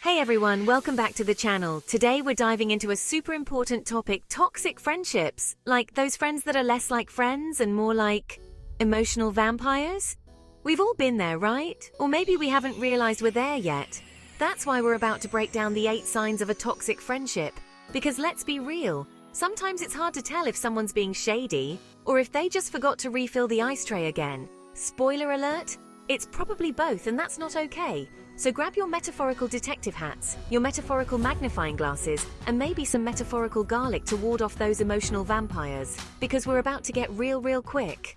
Hey everyone, welcome back to the channel. Today we're diving into a super important topic, toxic friendships. Like those friends that are less like friends and more like emotional vampires? We've all been there, right? Or maybe we haven't realized we're there yet. That's why we're about to break down the 8 signs of a toxic friendship. Because let's be real, sometimes it's hard to tell if someone's being shady or if they just forgot to refill the ice tray again. Spoiler alert, it's probably both, and that's not okay. So grab your metaphorical detective hats, your metaphorical magnifying glasses, and maybe some metaphorical garlic to ward off those emotional vampires, because we're about to get real quick.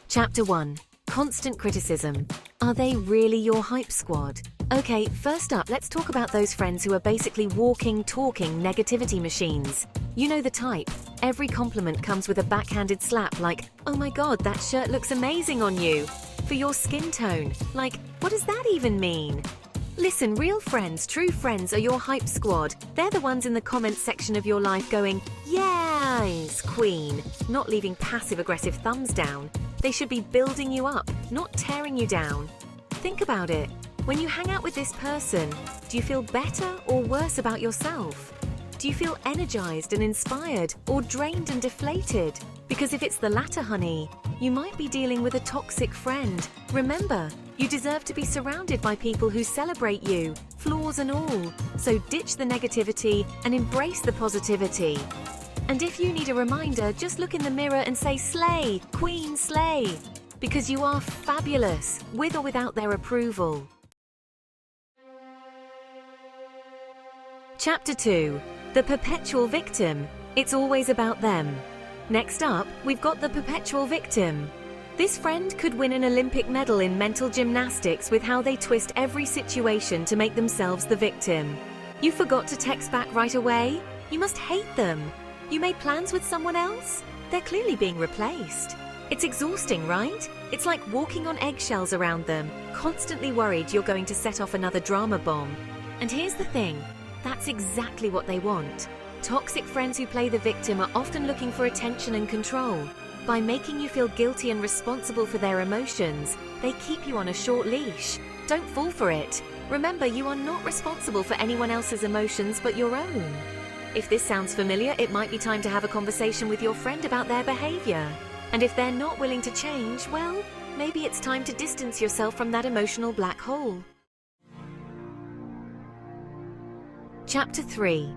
Chapter 1. Constant criticism. Are they really your hype squad? Okay, first up, let's talk about those friends who are basically walking, talking negativity machines. You know the type. Every compliment comes with a backhanded slap like, "Oh my god, that shirt looks amazing on you." For your skin tone. Like, what does that even mean? Listen, real friends, true friends are your hype squad. They're the ones in the comments section of your life going, "Yes, queen," not leaving passive-aggressive thumbs down. They should be building you up, not tearing you down. Think about it. When you hang out with this person, do you feel better or worse about yourself? Do you feel energized and inspired or drained and deflated? Because if it's the latter, honey, you might be dealing with a toxic friend. Remember, you deserve to be surrounded by people who celebrate you, flaws and all. So ditch the negativity and embrace the positivity. And if you need a reminder, just look in the mirror and say, "Slay, queen, slay." Because you are fabulous, with or without their approval. Chapter 2. The perpetual victim. It's always about them. Next up, we've got the perpetual victim. This friend could win an Olympic medal in mental gymnastics with how they twist every situation to make themselves the victim. You forgot to text back right away? You must hate them. You made plans with someone else? They're clearly being replaced. It's exhausting, right? It's like walking on eggshells around them, constantly worried you're going to set off another drama bomb. And here's the thing, that's exactly what they want. Toxic friends who play the victim are often looking for attention and control. By making you feel guilty and responsible for their emotions, they keep you on a short leash. Don't fall for it. Remember, you are not responsible for anyone else's emotions but your own. If this sounds familiar, it might be time to have a conversation with your friend about their behavior. And if they're not willing to change, well, maybe it's time to distance yourself from that emotional black hole. Chapter 3.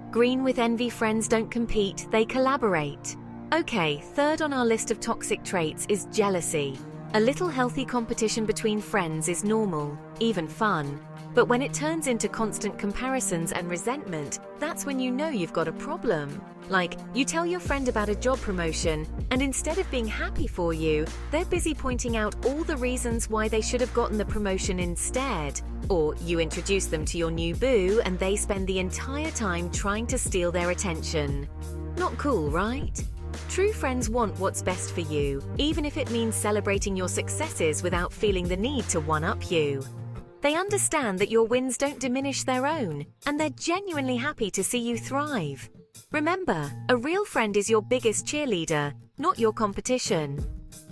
Green with envy friends don't compete, they collaborate. Okay, third on our list of toxic traits is jealousy. A little healthy competition between friends is normal, even fun. But when it turns into constant comparisons and resentment, that's when you know you've got a problem. Like, you tell your friend about a job promotion, and instead of being happy for you, they're busy pointing out all the reasons why they should have gotten the promotion instead. Or you introduce them to your new boo and they spend the entire time trying to steal their attention. Not cool, right? True friends want what's best for you, even if it means celebrating your successes without feeling the need to one-up you. They understand that your wins don't diminish their own, and they're genuinely happy to see you thrive. Remember, a real friend is your biggest cheerleader, not your competition.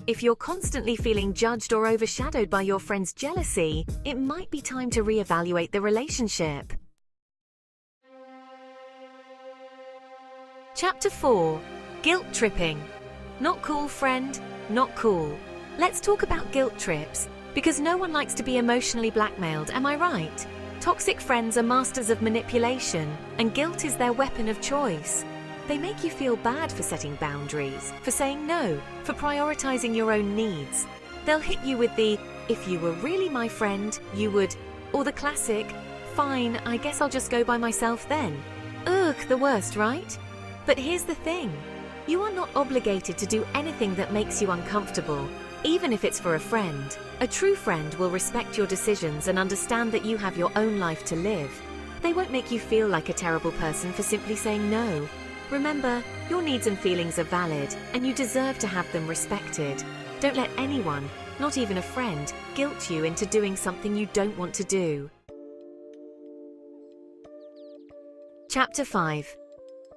If you're constantly feeling judged or overshadowed by your friend's jealousy, it might be time to reevaluate the relationship. Chapter 4. Guilt tripping. Not cool, friend, not cool. Let's talk about guilt trips, because no one likes to be emotionally blackmailed, am I right? Toxic friends are masters of manipulation, and guilt is their weapon of choice. They make you feel bad for setting boundaries, for saying no, for prioritizing your own needs. They'll hit you with the, "If you were really my friend, you would," or the classic, "Fine, I guess I'll just go by myself then." Ugh, the worst, right? But here's the thing. You are not obligated to do anything that makes you uncomfortable, even if it's for a friend. A true friend will respect your decisions and understand that you have your own life to live. They won't make you feel like a terrible person for simply saying no. Remember, your needs and feelings are valid, and you deserve to have them respected. Don't let anyone, not even a friend, guilt you into doing something you don't want to do. Chapter 5.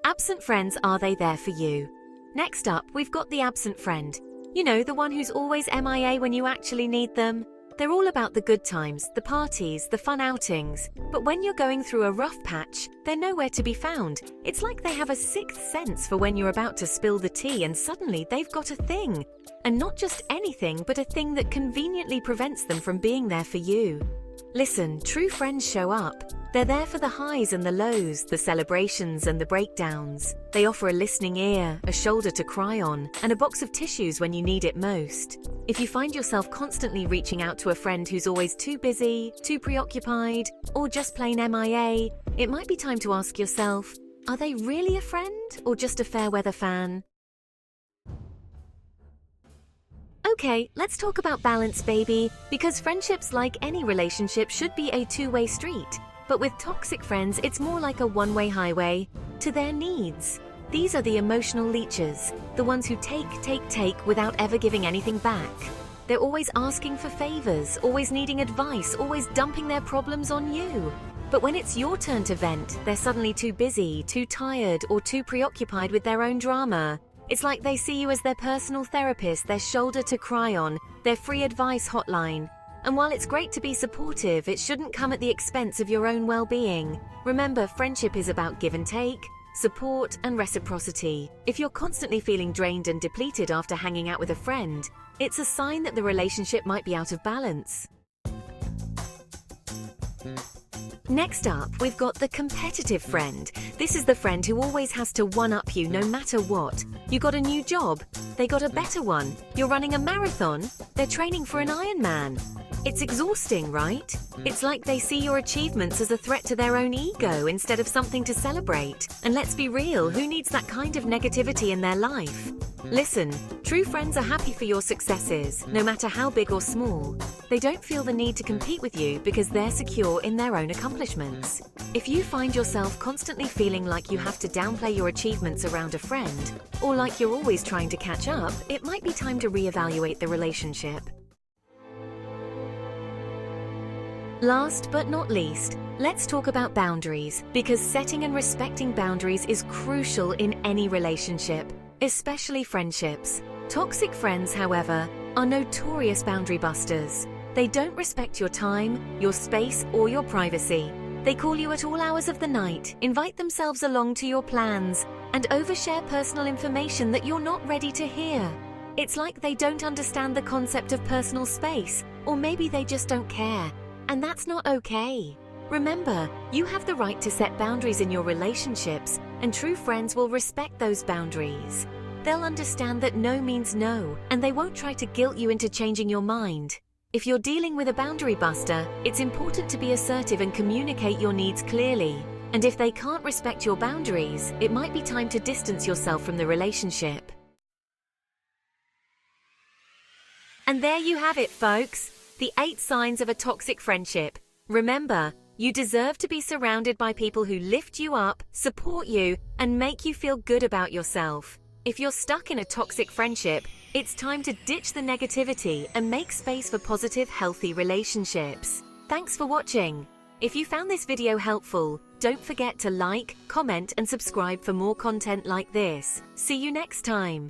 Absent friends, are they there for you? Next up, we've got the absent friend. You know, the one who's always MIA when you actually need them. They're all about the good times, the parties, the fun outings. But when you're going through a rough patch, they're nowhere to be found. It's like they have a sixth sense for when you're about to spill the tea and suddenly they've got a thing. And not just anything, but a thing that conveniently prevents them from being there for you. Listen, true friends show up. They're there for the highs and the lows, the celebrations and the breakdowns. They offer a listening ear, a shoulder to cry on, and a box of tissues when you need it most. If you find yourself constantly reaching out to a friend who's always too busy, too preoccupied, or just plain MIA, it might be time to ask yourself, are they really a friend or just a fair weather fan? Okay, let's talk about balance, baby, because friendships, like any relationship, should be a two-way street. But with toxic friends, it's more like a one-way highway to their needs. These are the emotional leeches, the ones who take without ever giving anything back. They're always asking for favors, always needing advice, always dumping their problems on you. But when it's your turn to vent, they're suddenly too busy, too tired, or too preoccupied with their own drama. It's like they see you as their personal therapist, their shoulder to cry on, their free advice hotline. And while it's great to be supportive, it shouldn't come at the expense of your own well-being. Remember, friendship is about give and take, support, and reciprocity. If you're constantly feeling drained and depleted after hanging out with a friend, it's a sign that the relationship might be out of balance. Next up, we've got the competitive friend. This is the friend who always has to one-up you no matter what. You got a new job, they got a better one. You're running a marathon, they're training for an Ironman. It's exhausting, right? It's like they see your achievements as a threat to their own ego instead of something to celebrate. And let's be real, who needs that kind of negativity in their life? Listen, true friends are happy for your successes, no matter how big or small. They don't feel the need to compete with you because they're secure in their own accomplishments. If you find yourself constantly feeling like you have to downplay your achievements around a friend, or like you're always trying to catch up, it might be time to reevaluate the relationship. Last but not least, let's talk about boundaries, because setting and respecting boundaries is crucial in any relationship, especially friendships. Toxic friends, however, are notorious boundary busters. They don't respect your time, your space, or your privacy. They call you at all hours of the night, invite themselves along to your plans, and overshare personal information that you're not ready to hear. It's like they don't understand the concept of personal space, or maybe they just don't care. And that's not okay. Remember, you have the right to set boundaries in your relationships, and true friends will respect those boundaries. They'll understand that no means no, and they won't try to guilt you into changing your mind. If you're dealing with a boundary buster, it's important to be assertive and communicate your needs clearly. And if they can't respect your boundaries, it might be time to distance yourself from the relationship. And there you have it, folks. The 8 signs of a toxic friendship. Remember, you deserve to be surrounded by people who lift you up, support you, and make you feel good about yourself. If you're stuck in a toxic friendship, it's time to ditch the negativity and make space for positive, healthy relationships. Thanks for watching. If you found this video helpful, don't forget to like, comment, and subscribe for more content like this. See you next time.